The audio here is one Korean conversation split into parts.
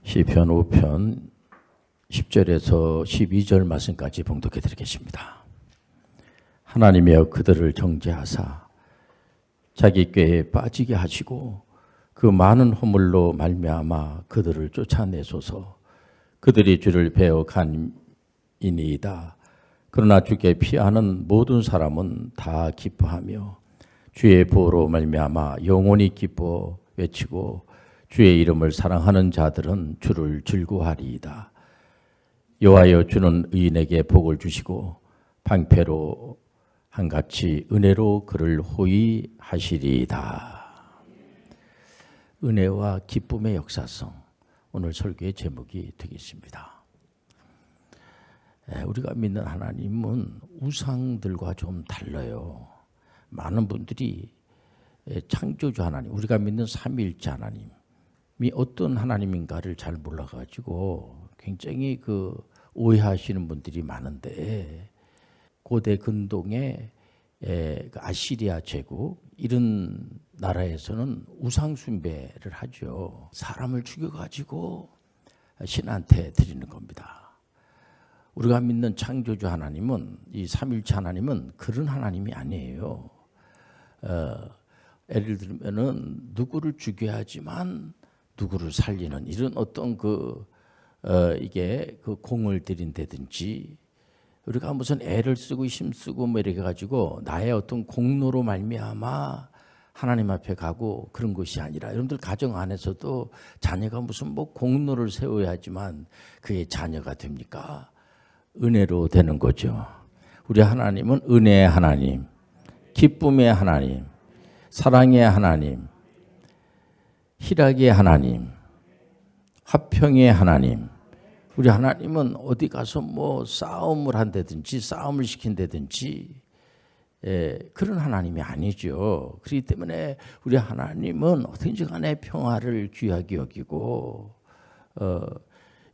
시편 5편 10절에서 12절 말씀까지 봉독해 드리겠습니다. 하나님이여 그들을 정죄하사 자기 꾀에 빠지게 하시고 그 많은 허물로 말미암아 그들을 쫓아내소서. 그들이 주를 배역한이니이다. 그러나 주께 피하는 모든 사람은 다 기뻐하며 주의 보호로 말미암아 영원히 기뻐 외치고 주의 이름을 사랑하는 자들은 주를 즐거워하리이다. 여호와여 주는 의인에게 복을 주시고 방패로 한같이 은혜로 그를 호위하시리이다. 은혜와 기쁨의 역사성, 오늘 설교의 제목이 되겠습니다. 우리가 믿는 하나님은 우상들과 좀 달라요. 많은 분들이 창조주 하나님, 우리가 믿는 삼위일체 하나님이 어떤 하나님인가를 잘 몰라가지고 굉장히 오해하시는 분들이 많은데, 고대 근동의 아시리아 제국 이런 나라에서는 우상 숭배를 하죠. 사람을 죽여가지고 신한테 드리는 겁니다. 우리가 믿는 창조주 하나님은, 이 삼위일체 하나님은 그런 하나님이 아니에요. 예를 들면은 누구를 죽여야지만 누구를 살리는 이런 어떤 이게 공을 들인다든지, 우리가 무슨 애를 쓰고 힘쓰고 뭐 이렇게 가지고 나의 어떤 공로로 말미암아 하나님 앞에 가고 그런 것이 아니라, 여러분들 가정 안에서도 자녀가 무슨 공로를 세워야지만 그게 자녀가 됩니까? 은혜로 되는 거죠. 우리 하나님은 은혜의 하나님, 기쁨의 하나님, 사랑의 하나님, 희락의 하나님, 화평의 하나님. 우리 하나님은 어디 가서 싸움을 한다든지 싸움을 시킨다든지 그런 하나님이 아니죠. 그렇기 때문에 우리 하나님은 어떻게든지 간에 평화를 귀하게 여기고,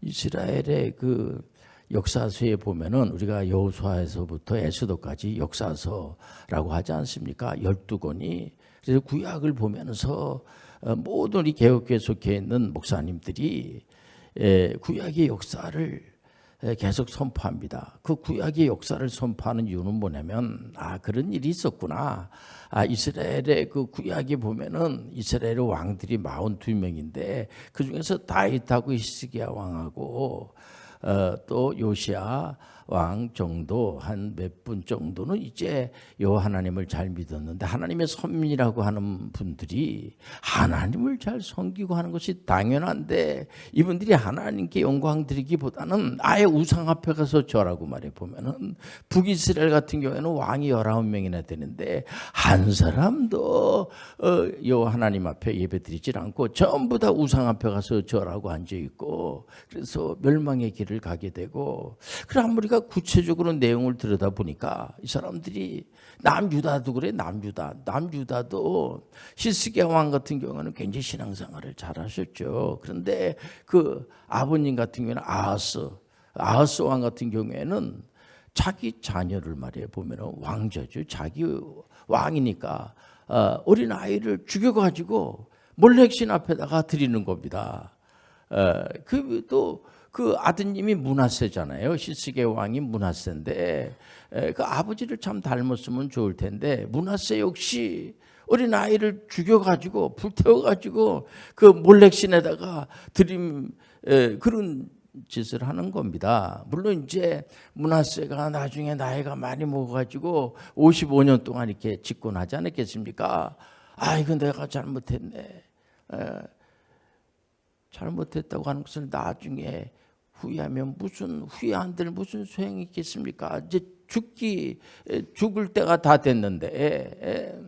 이스라엘의 역사서에 보면은 우리가 여호수아에서부터 에스더까지 역사서라고 하지 않습니까? 12권이. 그래서 구약을 보면서 모든 이 개혁교회에 속해 있는 목사님들이 구약의 역사를 계속 선포합니다. 그 구약의 역사를 선포하는 이유는 뭐냐면, 그런 일이 있었구나. 이스라엘의 구약에 보면은 이스라엘의 왕들이 42명인데 그 중에서 다윗하고 히스기야 왕하고 또 요시야 왕 정도, 한 몇 분 정도는 이제 여호와 하나님을 잘 믿었는데, 하나님의 선민이라고 하는 분들이 하나님을 잘 섬기고 하는 것이 당연한데, 이분들이 하나님께 영광 드리기보다는 아예 우상 앞에 가서 절하고 말해 보면은, 북이스라엘 같은 경우에는 왕이 19명이나 되는데 한 사람도 여호와 하나님 앞에 예배드리질 않고 전부 다 우상 앞에 가서 절하고 앉아 있고, 그래서 멸망의 길을 가게 되고, 그래 우리가 구체적으로 내용을 들여다보니까 이 사람들이, 남유다도 그래. 남유다도 히스기야 왕 같은 경우는 굉장히 신앙생활을 잘하셨죠. 그런데 아버님 같은 경우는 아하스 왕 같은 경우에는 자기 자녀를 말해 보면 왕자죠. 자기 왕이니까 어린 아이를 죽여가지고 몰렉신 앞에다가 드리는 겁니다. 그 아드님이 므낫세잖아요. 히스기야 왕이 므낫세인데, 그 아버지를 참 닮았으면 좋을 텐데, 므낫세 역시 어린 아이를 죽여가지고 불태워가지고 그 몰렉신에다가 그런 짓을 하는 겁니다. 물론 이제 므낫세가 나중에 나이가 많이 먹어가지고 55년 동안 이렇게 집권하지 않았겠습니까? 이거 내가 잘못했네. 잘못했다고 하는 것을 나중에 후회하면 후회한들 무슨 소용이 있겠습니까? 이제 죽을 때가 다 됐는데,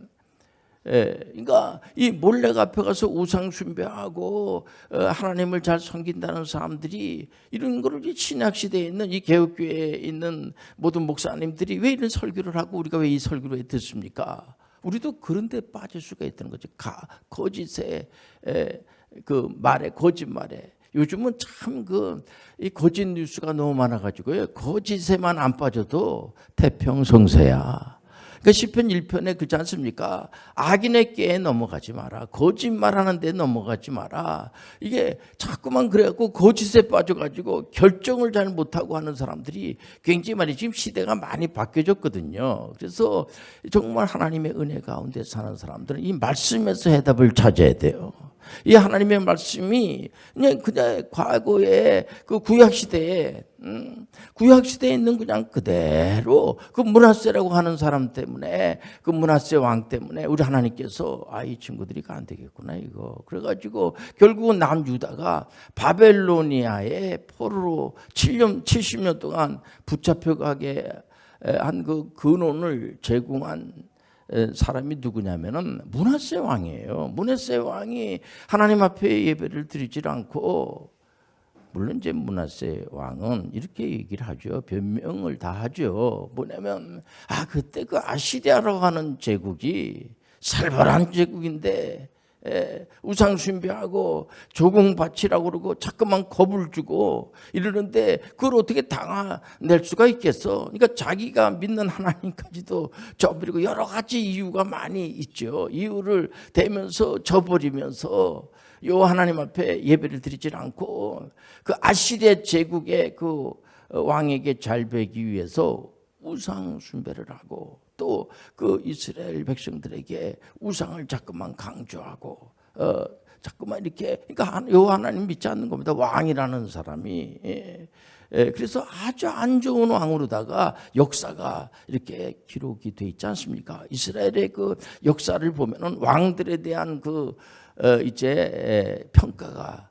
그러니까 이 몰렉 앞에 가서 우상 숭배하고 하나님을 잘 섬긴다는 사람들이, 이런 거를 신약 시대에 있는 이 개혁교회에 있는 모든 목사님들이 왜 이런 설교를 하고 우리가 왜 이 설교를 듣습니까? 우리도 그런 데 빠질 수가 있다는 거죠. 거짓에 거짓말에. 요즘은 참 이 거짓 뉴스가 너무 많아가지고요. 거짓에만 안 빠져도 태평성세야. 그 시편 1편에 그렇지 않습니까? 악인의 꾀에 넘어가지 마라. 거짓말하는 데 넘어가지 마라. 이게 자꾸만 그래갖고 거짓에 빠져가지고 결정을 잘 못하고 하는 사람들이 굉장히 많이 지금 시대가 많이 바뀌어졌거든요. 그래서 정말 하나님의 은혜 가운데 사는 사람들은 이 말씀에서 해답을 찾아야 돼요. 이 하나님의 말씀이 그냥 과거에 그 구약시대에 있는 그냥 그대로 그 므낫세라고 하는 사람 때문에 그 므낫세 왕 때문에 우리 하나님께서 이 친구들이 안 되겠구나 이거. 그래가지고 결국은 남유다가 바벨로니아의 포로로 70년 동안 붙잡혀가게 한 그 근원을 제공한 사람이 누구냐면은 므낫세 왕이에요. 므낫세 왕이 하나님 앞에 예배를 드리질 않고, 물론 이제 므낫세 왕은 이렇게 얘기를 하죠. 변명을 다 하죠. 뭐냐면 그때 그 아시리아라고 하는 제국이 살벌한 제국인데 우상 숭배하고 조공 바치라고 그러고 자꾸만 겁을 주고 이러는데 그걸 어떻게 당해낼 수가 있겠어? 그러니까 자기가 믿는 하나님까지도 저버리고 여러 가지 이유가 많이 있죠. 이유를 대면서 저버리면서 요 하나님 앞에 예배를 드리질 않고 그 아시리아 제국의 그 왕에게 잘 배기 위해서 우상 숭배를 하고 또 그 이스라엘 백성들에게 우상을 자꾸만 강조하고 자꾸만 이렇게, 그러니까 요 하나님 믿지 않는 겁니다. 왕이라는 사람이. 그래서 아주 안 좋은 왕으로다가 역사가 이렇게 기록이 돼 있지 않습니까? 이스라엘의 그 역사를 보면은 왕들에 대한 그 이제 평가가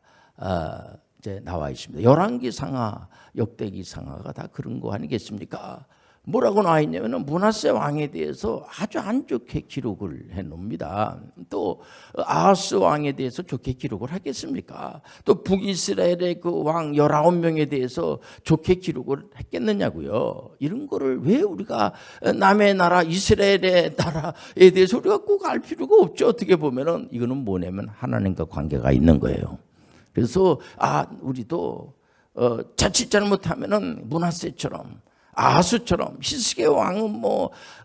이제 나와 있습니다. 열왕기 상하, 역대기 상하가 다 그런 거 아니겠습니까? 뭐라고 나와 있냐면은 므낫세 왕에 대해서 아주 안 좋게 기록을 해 놓습니다. 또 아하스 왕에 대해서 좋게 기록을 하겠습니까? 또 북이스라엘의 그 왕 19명에 대해서 좋게 기록을 했겠느냐고요. 이런 거를 왜 우리가 남의 나라 이스라엘의 나라에 대해서 우리가 꼭 알 필요가 없죠. 어떻게 보면은 이거는 뭐냐면 하나님과 관계가 있는 거예요. 그래서 우리도 자칫 잘못하면은 므낫세처럼 아하스처럼, 히스기야 왕은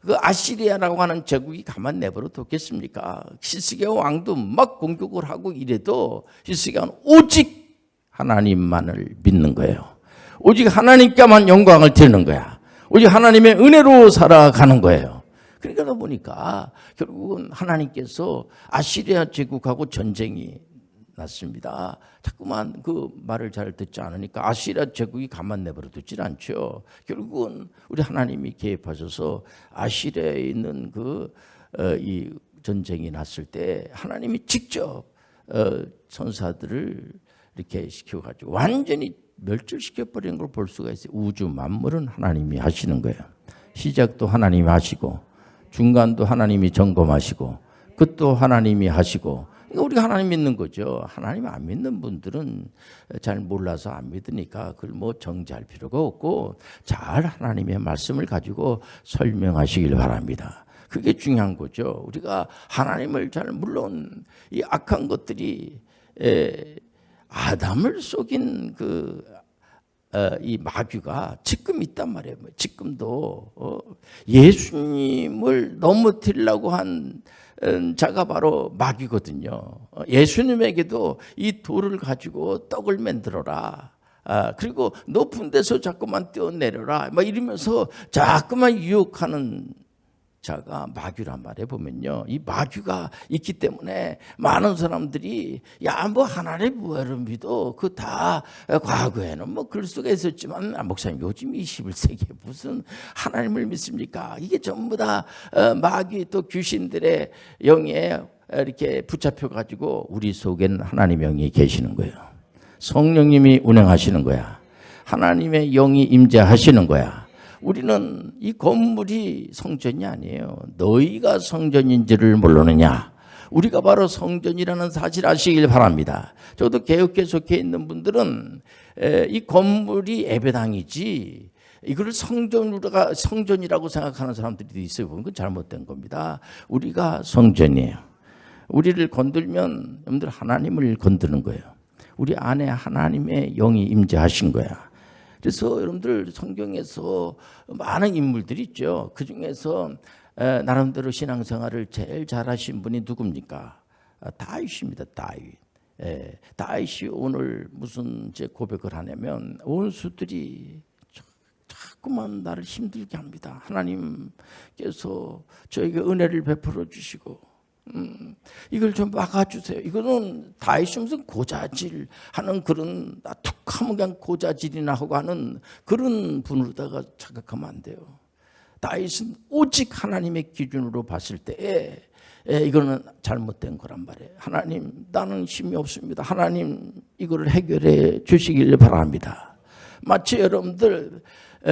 그 아시리아라고 하는 제국이 가만 내버려 뒀겠습니까? 히스기야 왕도 막 공격을 하고 이래도 히스기야는 오직 하나님만을 믿는 거예요. 오직 하나님께만 영광을 드리는 거야. 오직 하나님의 은혜로 살아가는 거예요. 그러니까 보니까 결국은 하나님께서 아시리아 제국하고 전쟁이 났습니다. 자꾸만 그 말을 잘 듣지 않으니까 아시리아 제국이 가만 내버려 두질 않죠. 결국은 우리 하나님이 개입하셔서 아시리아에 있는 이 전쟁이 났을 때 하나님이 직접 천사들을 이렇게 시켜가지고 완전히 멸절시켜버리는 걸 볼 수가 있어요. 우주 만물은 하나님이 하시는 거예요. 시작도 하나님이 하시고 중간도 하나님이 점검하시고 끝도 하나님이 하시고, 우리가 하나님 믿는 거죠. 하나님 안 믿는 분들은 잘 몰라서 안 믿으니까 그걸 정지할 필요가 없고 잘 하나님의 말씀을 가지고 설명하시길 바랍니다. 그게 중요한 거죠. 우리가 하나님을 물론 이 악한 것들이 아담을 속인 이 마귀가 지금 있단 말이에요. 지금도 예수님을 넘어뜨리려고 한 자가 바로 마귀거든요. 예수님에게도 이 돌을 가지고 떡을 만들어라. 그리고 높은 데서 자꾸만 뛰어내려라. 이러면서 자꾸만 유혹하는 자가 마귀란 말에 보면요. 이 마귀가 있기 때문에 많은 사람들이 하나님 뭐를 믿어. 다 과거에는 그럴 수가 있었지만 목사님 요즘 21세기에 무슨 하나님을 믿습니까? 이게 전부 다 마귀 또 귀신들의 영에 이렇게 붙잡혀 가지고 우리 속에는 하나님의 영이 계시는 거예요. 성령님이 운행하시는 거야. 하나님의 영이 임재하시는 거야. 우리는 이 건물이 성전이 아니에요. 너희가 성전인 줄을 모르느냐. 우리가 바로 성전이라는 사실 아시길 바랍니다. 저도 개혁교에 속해 있는 분들은 이 건물이 예배당이지 이걸 성전이라고 생각하는 사람들이 있어요. 그건 잘못된 겁니다. 우리가 성전이에요. 우리를 건들면 여러분들 하나님을 건드는 거예요. 우리 안에 하나님의 영이 임재하신 거야. 그래서 여러분들 성경에서 많은 인물들이 있죠. 그 중에서 나름대로 신앙생활을 제일 잘하신 분이 누굽니까? 다윗입니다. 다윗. 다윗이 오늘 무슨 제 고백을 하냐면 원수들이 자꾸만 나를 힘들게 합니다. 하나님께서 저에게 은혜를 베풀어 주시고 이걸 좀 막아주세요. 이거는 다윗이 무슨 고자질하는 그런 툭하면 그냥 고자질이나 하고 하는 그런 분으로다가 착각하면 안 돼요. 다윗은 오직 하나님의 기준으로 봤을 때에 이거는 잘못된 거란 말이에요. 하나님, 나는 힘이 없습니다. 하나님, 이거를 해결해 주시길 바랍니다. 마치 여러분들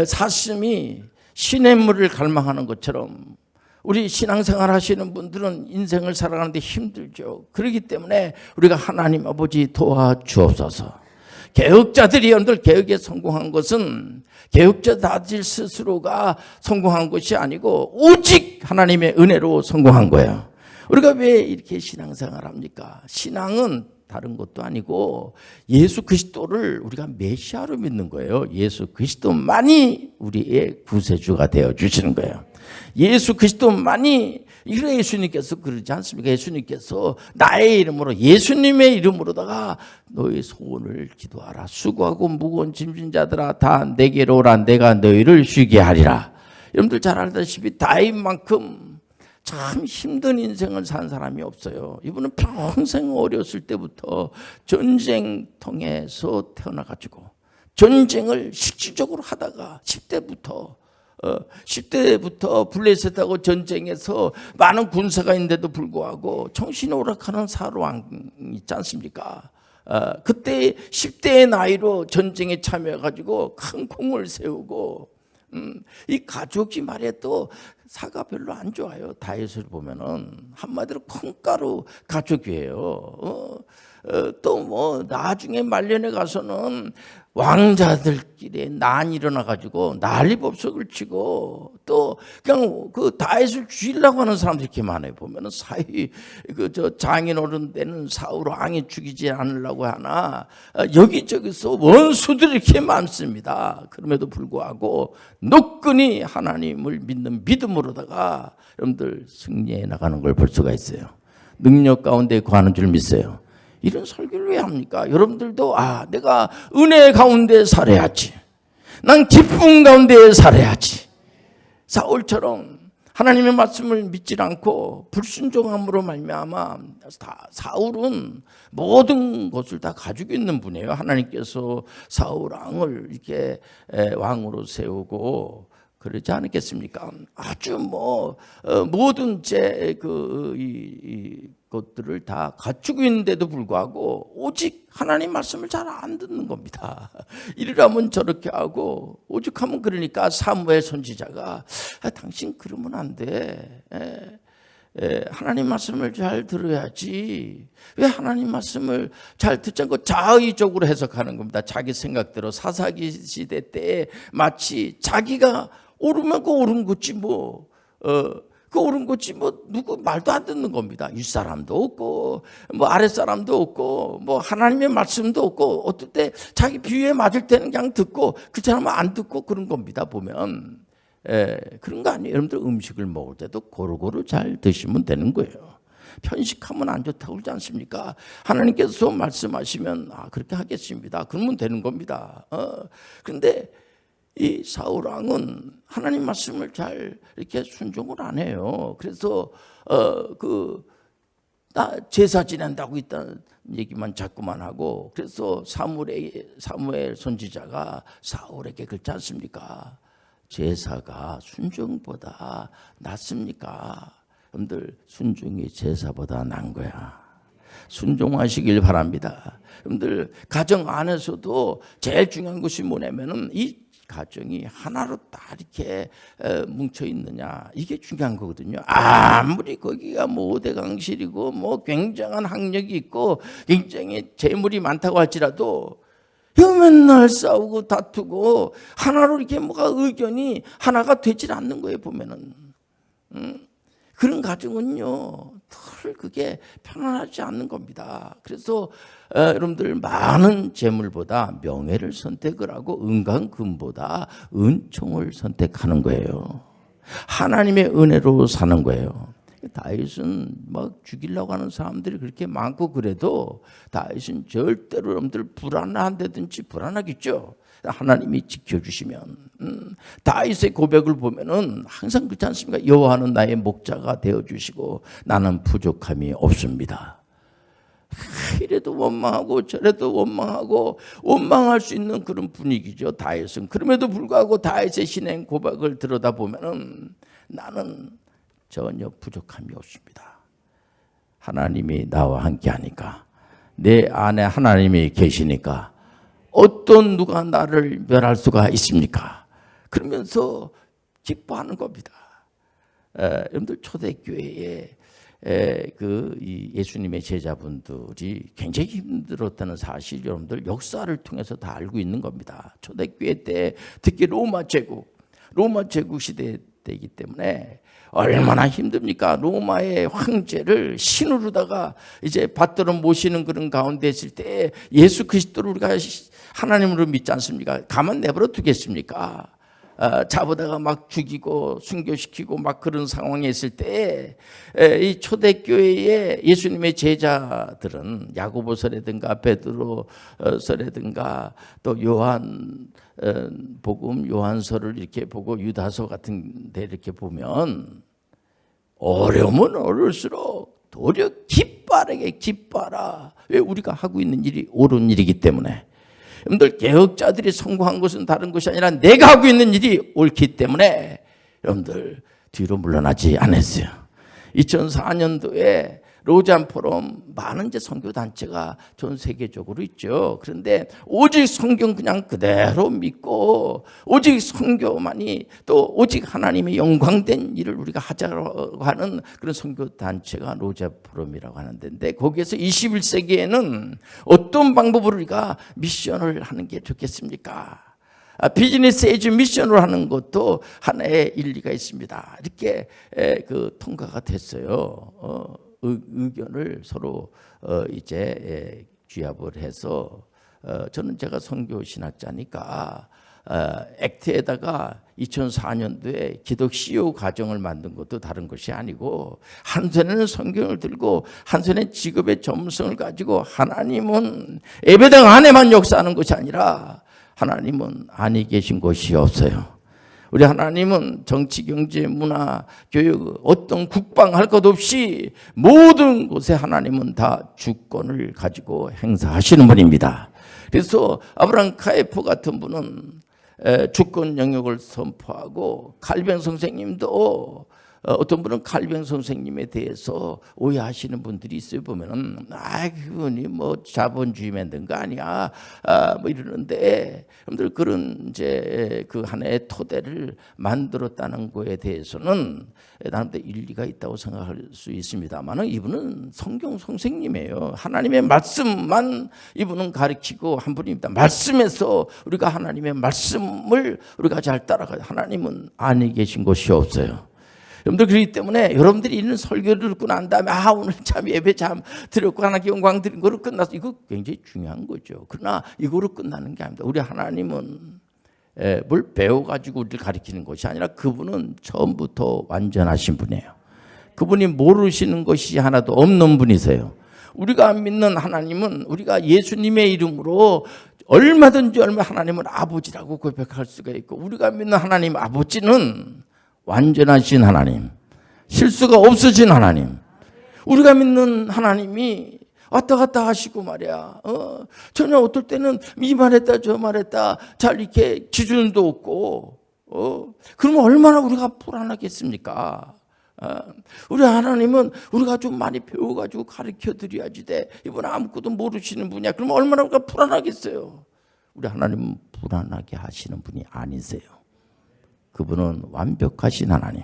사슴이 시냇물을 갈망하는 것처럼 우리 신앙생활 하시는 분들은 인생을 살아가는데 힘들죠. 그렇기 때문에 우리가 하나님 아버지 도와주옵소서. 개혁자들이 여러분들 개혁에 성공한 것은 개혁자들 스스로가 성공한 것이 아니고 오직 하나님의 은혜로 성공한 거예요. 우리가 왜 이렇게 신앙생활 합니까? 신앙은 다른 것도 아니고 예수 그리스도를 우리가 메시아로 믿는 거예요. 예수 그리스도만이 우리의 구세주가 되어 주시는 거예요. 예수 그리스도만이, 이래 예수님께서 그러지 않습니까? 예수님께서 나의 이름으로, 예수님의 이름으로다가 너희 소원을 기도하라. 수고하고 무거운 짐진 자들아 다 내게로 오라. 내가 너희를 쉬게 하리라. 여러분들 잘 알다시피 다윗만큼 참 힘든 인생을 산 사람이 없어요. 이분은 평생 어렸을 때부터 전쟁통에서 태어나가지고 전쟁을 실질적으로 하다가 10대부터 블레셋하고 전쟁에서 많은 군사가 있는데도 불구하고 정신이 오락하는 사로왕 있지 않습니까? 그때 10대의 나이로 전쟁에 참여해가지고 큰 공을 세우고 이 가족이 말이야 또 사가 별로 안 좋아요. 다윗을 보면은 한마디로 콩가루 가족이에요. 또 뭐 나중에 말년에 가서는 왕자들끼리 난이 일어나가지고 난리법석을 치고 또 그냥 그 다윗을 죽이려고 하는 사람들이 이렇게 많아요. 보면은 사위 저 장인 어른 되는 사울 왕이 죽이지 않으려고 하나 여기저기서 원수들이 이렇게 많습니다. 그럼에도 불구하고 노끈히 하나님을 믿는 믿음으로다가 여러분들 승리해 나가는 걸 볼 수가 있어요. 능력 가운데 거하는 줄 믿어요. 이런 설교를 왜 합니까? 여러분들도 내가 은혜 가운데 살아야지. 난 기쁨 가운데 살아야지. 사울처럼 하나님의 말씀을 믿지 않고 불순종함으로 말미암아 사울은 모든 것을 다 가지고 있는 분이에요. 하나님께서 사울 왕을 이렇게 왕으로 세우고 그러지 않았겠습니까? 아주 모든 것들을 다 갖추고 있는데도 불구하고 오직 하나님 말씀을 잘 안 듣는 겁니다. 이러라면 저렇게 하고 오죽하면 그러니까 사무엘 선지자가 당신 그러면 안 돼. 하나님 말씀을 잘 들어야지. 왜 하나님 말씀을 잘 듣지 않고 자의적으로 해석하는 겁니다. 자기 생각대로. 사사기 시대 때 마치 자기가 옳으면 그 옳은 거지 그 옳은 거지 누구 말도 안 듣는 겁니다. 윗사람도 없고 아랫사람도 없고 하나님의 말씀도 없고 어떨 때 자기 비유에 맞을 때는 그냥 듣고 그 사람은 안 듣고 그런 겁니다. 보면 그런 거 아니에요. 여러분들 음식을 먹을 때도 고루고루 잘 드시면 되는 거예요. 편식하면 안 좋다고 그러지 않습니까? 하나님께서 말씀하시면 그렇게 하겠습니다. 그러면 되는 겁니다. 그런데 이 사울 왕은 하나님 말씀을 잘 이렇게 순종을 안 해요. 그래서 제사 지낸다고 있다는 얘기만 자꾸만 하고, 그래서 사무엘 선지자가 사울에게 그렇지 않습니까? 제사가 순종보다 낫습니까? 여러분들 순종이 제사보다 나은 거야. 순종하시길 바랍니다. 여러분들 가정 안에서도 제일 중요한 것이 뭐냐면은 이 가정이 하나로 딱 이렇게 뭉쳐 있느냐, 이게 중요한 거거든요. 아무리 거기가 5대 강실이고 굉장한 학력이 있고 굉장히 재물이 많다고 할지라도 맨날 싸우고 다투고 하나로 이렇게 의견이 하나가 되질 않는 거예요. 보면은 그런 가정은요 덜 그게 편안하지 않는 겁니다. 그래서 여러분들 많은 재물보다 명예를 선택을 하고 은강금보다 은총을 선택하는 거예요. 하나님의 은혜로 사는 거예요. 다윗은 막 죽이려고 하는 사람들이 그렇게 많고 그래도 다윗은 절대로 여러분들 불안한다든지 불안하겠죠. 하나님이 지켜주시면. 다윗의 고백을 보면은 항상 그렇지 않습니까? 여호와는 나의 목자가 되어주시고 나는 부족함이 없습니다. 이래도 원망하고 저래도 원망하고 원망할 수 있는 그런 분위기죠. 다윗은. 그럼에도 불구하고 다윗의 신앙 고백을 들여다보면은 나는 전혀 부족함이 없습니다. 하나님이 나와 함께 하니까, 내 안에 하나님이 계시니까 어떤 누가 나를 멸할 수가 있습니까? 그러면서 기뻐하는 겁니다. 여러분들 초대교회에 이 예수님의 제자분들이 굉장히 힘들었다는 사실 여러분들 역사를 통해서 다 알고 있는 겁니다. 초대교회 때 특히 로마 제국 시대 때이기 때문에 얼마나 힘듭니까? 로마의 황제를 신으로다가 이제 받들어 모시는 그런 가운데 있을 때 예수 그리스도를 우리가 하나님으로 믿지 않습니까? 가만 내버려 두겠습니까? 잡아다가 막 죽이고 순교시키고 막 그런 상황에 있을 때 이 초대교회의 예수님의 제자들은 야고보서라든가 베드로서라든가 또 요한 복음 요한서를 이렇게 보고 유다서 같은 데 이렇게 보면 어려우면 어려울수록 도리어 기뻐라. 왜? 우리가 하고 있는 일이 옳은 일이기 때문에. 여러분들 개혁자들이 성공한 것은 다른 것이 아니라 내가 하고 있는 일이 옳기 때문에 여러분들 뒤로 물러나지 않았어요. 2004년도에 로잔 포럼 많은 이제 선교 단체가 전 세계적으로 있죠. 그런데 오직 성경 그냥 그대로 믿고 오직 선교만이 또 오직 하나님의 영광된 일을 우리가 하자고 하는 그런 선교 단체가 로잔 포럼이라고 하는 데인데 거기에서 21세기에는 어떤 방법으로 우리가 미션을 하는 게 좋겠습니까? 비즈니스 에이즈 미션으로 하는 것도 하나의 일리가 있습니다. 이렇게 통과가 됐어요. 의견을 서로 이제 취합을 해서 저는 제가 선교 신학자니까 액트에다가 2004년도에 기독 CEO 과정을 만든 것도 다른 것이 아니고 한 손에는 성경을 들고 한 손에 직업의 전문성을 가지고 하나님은 예배당 안에만 역사하는 것이 아니라 하나님은 안에 계신 곳이 없어요. 우리 하나님은 정치, 경제, 문화, 교육, 어떤 국방 할 것 없이 모든 곳에 하나님은 다 주권을 가지고 행사하시는 분입니다. 그래서 아브라함 카이프 같은 분은 주권 영역을 선포하고 칼뱅 선생님도 어떤 분은 칼뱅 선생님에 대해서 오해하시는 분들이 있어요. 보면은 그분이 뭐 자본주의 만든 거 아니야, 뭐 이러는데 여러분들 그런 이제 그 하나의 토대를 만들었다는 거에 대해서는 나름대로 일리가 있다고 생각할 수 있습니다만은 이분은 성경 선생님이에요. 하나님의 말씀만 이분은 가르치고 한 분입니다. 말씀에서 우리가 하나님의 말씀을 우리가 잘 따라가야 하나님은 안에 계신 곳이 없어요. 여러분들 그렇기 때문에 여러분들이 이런 설교를 듣고 난 다음에 오늘 참 예배 참 드렸고 하나님께 영광 드린 거로 끝났어. 이거 굉장히 중요한 거죠. 그러나 이거로 끝나는 게 아닙니다. 우리 하나님은 뭘 배워가지고 우리를 가르치는 것이 아니라 그분은 처음부터 완전하신 분이에요. 그분이 모르시는 것이 하나도 없는 분이세요. 우리가 믿는 하나님은 우리가 예수님의 이름으로 얼마든지 하나님은 아버지라고 고백할 수가 있고 우리가 믿는 하나님 아버지는 완전하신 하나님, 실수가 없으신 하나님, 우리가 믿는 하나님이 왔다 갔다 하시고 말이야. 전혀 어떨 때는 이 말했다 저 말했다 잘 이렇게 기준도 없고 그러면 얼마나 우리가 불안하겠습니까? 우리 하나님은 우리가 좀 많이 배워가지고 가르쳐 드려야지 돼. 이분 아무것도 모르시는 분이야. 그러면 얼마나 우리가 불안하겠어요. 우리 하나님은 불안하게 하시는 분이 아니세요. 그분은 완벽하신 하나님.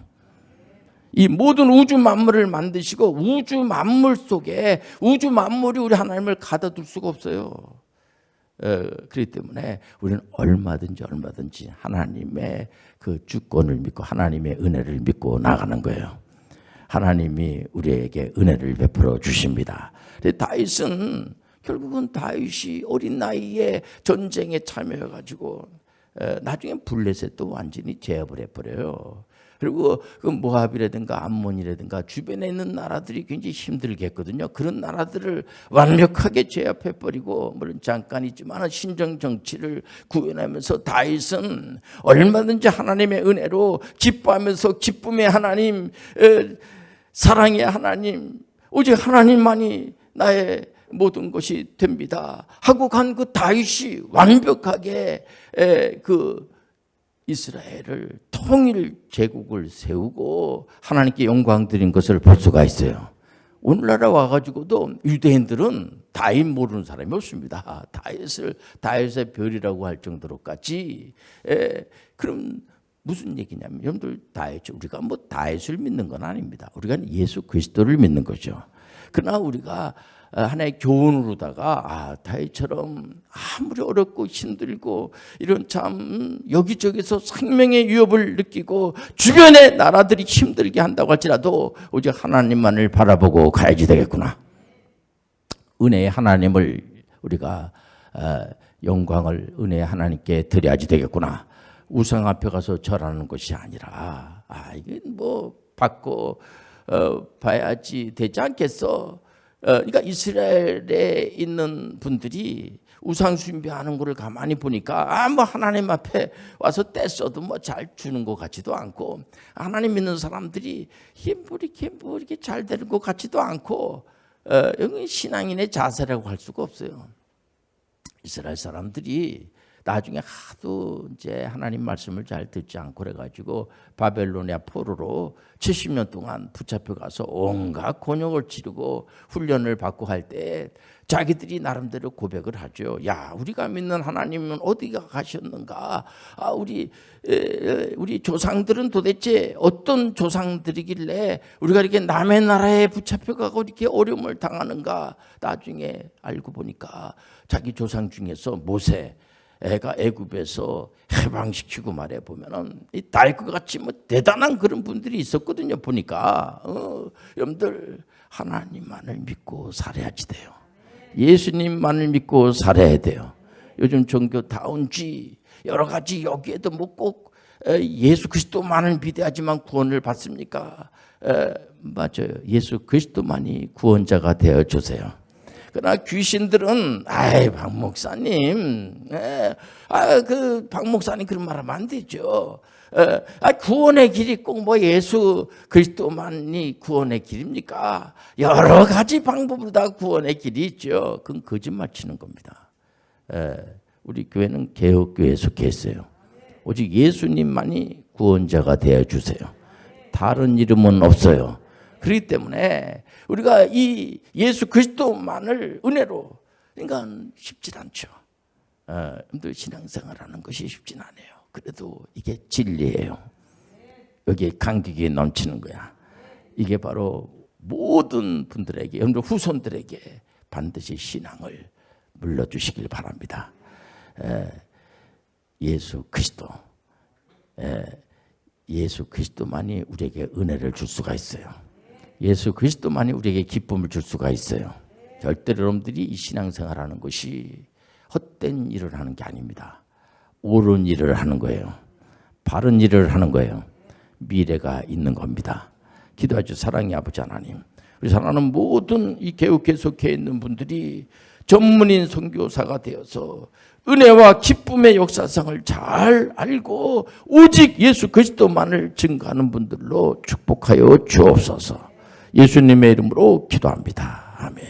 이 모든 우주 만물을 만드시고 우주 만물 속에 우주 만물이 우리 하나님을 가둬둘 수가 없어요. 그렇기 때문에 우리는 얼마든지 하나님의 그 주권을 믿고 하나님의 은혜를 믿고 나가는 거예요. 하나님이 우리에게 은혜를 베풀어 주십니다. 다윗은 결국은 다윗이 어린 나이에 전쟁에 참여해가지고 나중에 블레셋도 완전히 제압을 해버려요. 그리고 그 모압이라든가 암몬이라든가 주변에 있는 나라들이 굉장히 힘들겠거든요. 그런 나라들을 완벽하게 제압해버리고, 물론 잠깐이지만 신정 정치를 구현하면서 다윗은 얼마든지 하나님의 은혜로 기뻐하면서 기쁨의 하나님, 사랑의 하나님, 오직 하나님만이 나의 모든 것이 됩니다 하고 간 그 다윗이 완벽하게 그 이스라엘을 통일 제국을 세우고 하나님께 영광 드린 것을 볼 수가 있어요. 오늘날에 와가지고도 유대인들은 다윗 모르는 사람이 없습니다. 다윗의 별이라고 할 정도로까지. 그럼 무슨 얘기냐면, 여러분들 우리가 뭐 다윗을 믿는 건 아닙니다. 우리가 예수 그리스도를 믿는 거죠. 그러나 우리가 하나의 교훈으로다가 다윗처럼 아무리 어렵고 힘들고 이런 참 여기저기서 생명의 위협을 느끼고 주변의 나라들이 힘들게 한다고 할지라도 오직 하나님만을 바라보고 가야지 되겠구나. 은혜의 하나님을 우리가 영광을 은혜의 하나님께 드려야지 되겠구나. 우상 앞에 가서 절하는 것이 아니라 이게 뭐 받고 봐야지 되지 않겠어. 그러니까 이스라엘에 있는 분들이 우상 숭배하는 것을 가만히 보니까 뭐 하나님 앞에 와서 떼써도 뭐 잘 주는 것 같지도 않고, 하나님 믿는 사람들이 이렇게 잘 되는 것 같지도 않고, 여기 신앙인의 자세라고 할 수가 없어요. 이스라엘 사람들이 나중에 하도 이제 하나님 말씀을 잘 듣지 않고 그래가지고 바벨로니아 포로로 70년 동안 붙잡혀 가서 온갖 곤욕을 치르고 훈련을 받고 할 때 자기들이 나름대로 고백을 하죠. 야, 우리가 믿는 하나님은 어디가 가셨는가? 우리 조상들은 도대체 어떤 조상들이길래 우리가 이렇게 남의 나라에 붙잡혀가고 이렇게 어려움을 당하는가? 나중에 알고 보니까 자기 조상 중에서 모세 애가 애굽에서 해방시키고 말해 보면은 이 다윗과 같이 뭐 대단한 그런 분들이 있었거든요. 보니까 여러분들 하나님만을 믿고 살아야지 돼요. 예수님만을 믿고 살아야 돼요. 요즘 종교다운지 여러 가지 여기에도 뭐 꼭 예수 그리스도만을 믿어야지만 구원을 받습니까? 맞아요. 예수 그리스도만이 구원자가 되어 주세요. 그러나 귀신들은 박 목사님, 그 박 목사님 그런 말 하면 안 되죠. 구원의 길이 꼭 뭐 예수 그리스도만이 구원의 길입니까? 여러 가지 방법으로 다 구원의 길이 있죠. 그건 거짓말 치는 겁니다. 우리 교회는 개혁교회에 속해 있어요. 오직 예수님만이 구원자가 되어 주세요. 다른 이름은 없어요. 그렇기 때문에 우리가 이 예수 그리스도만을 은혜로, 그러니까 쉽지 않죠. 신앙생활하는 것이 쉽진 않아요. 그래도 이게 진리예요. 여기에 감격이 넘치는 거야. 이게 바로 모든 분들에게, 여러분 후손들에게 반드시 신앙을 물려주시길 바랍니다. 예수 그리스도, 예수 그리스도만이 우리에게 은혜를 줄 수가 있어요. 예수 그리스도만이 우리에게 기쁨을 줄 수가 있어요. 절대로 여러분들이 이 신앙생활하는 것이 헛된 일을 하는 게 아닙니다. 옳은 일을 하는 거예요. 바른 일을 하는 거예요. 미래가 있는 겁니다. 기도하죠. 사랑의 아버지 하나님, 우리 사랑하는 모든 이 개혁교회에 속해 있는 분들이 전문인 선교사가 되어서 은혜와 기쁨의 역사상을 잘 알고 오직 예수 그리스도만을 증거하는 분들로 축복하여 주옵소서. 예수님의 이름으로 기도합니다. 아멘.